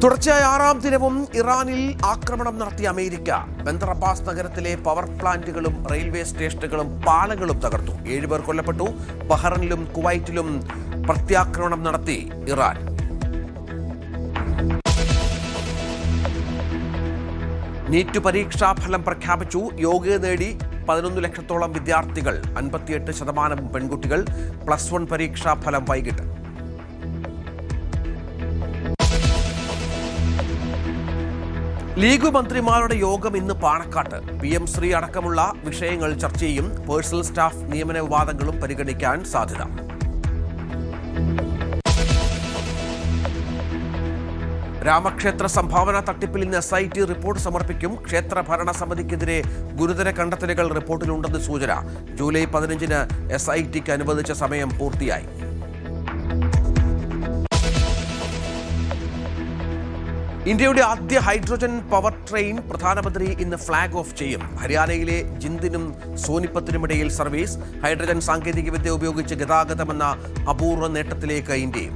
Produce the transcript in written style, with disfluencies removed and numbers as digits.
തുടർച്ചയായ 6ാം ദിനവും ഇറാനിൽ ആക്രമണം നടത്തിയ അമേരിക്ക ബന്ദർ അബ്ബാസ് നഗരത്തിലെ പവർ പ്ലാന്റുകളും റെയിൽവേ സ്റ്റേഷനുകളും പാലങ്ങളും തകർത്തു. 7 പേർ കൊല്ലപ്പെട്ടു. ബഹ്റൈനിലും കുവൈറ്റിലും പ്രത്യാക്രമണം നടത്തി ഇറാൻ. നീറ്റ് പരീക്ഷാഫലം പ്രഖ്യാപിച്ചു. യോഗ്യത നേടി 11 ലക്ഷത്തോളം വിദ്യാർത്ഥികൾ. 58% പെൺകുട്ടികൾ. +1 പരീക്ഷാഫലം വൈകിട്ട്. ലീഗ് മന്ത്രിമാരുടെ യോഗം ഇന്ന് പാണക്കാട്ട്. PM ശ്രീ അടക്കമുള്ള വിഷയങ്ങൾ ചർച്ച ചെയ്യും. പേഴ്സണൽ സ്റ്റാഫ് നിയമന വിവാദങ്ങളും പരിഗണിക്കാൻ സാധ്യത. രാമക്ഷേത്ര സംഭാവന തട്ടിപ്പിൽ ഇന്ന് SIT റിപ്പോർട്ട് സമർപ്പിക്കും. ക്ഷേത്ര ഭരണസമിതിക്കെതിരെ ഗുരുതര കണ്ടെത്തലുകൾ റിപ്പോർട്ടിലുണ്ടെന്ന് സൂചന. ജൂലൈ 15-ന് SITക്ക് അനുവദിച്ച സമയം പൂർത്തിയായി. ഇന്ത്യയുടെ ആദ്യ ഹൈഡ്രജൻ പവർ ട്രെയിൻ പ്രധാനമന്ത്രി ഇന്ന് ഫ്ളാഗ് ഓഫ് ചെയ്യും. ഹരിയാനയിലെ ജിന്ദിനും സോനിപ്പത്തിനുമിടയിൽ സർവീസ്. ഹൈഡ്രജൻ സാങ്കേതികവിദ്യ ഉപയോഗിച്ച് ഗതാഗതമെന്ന അപൂർവ നേട്ടത്തിലേക്ക് ഇന്ത്യയും.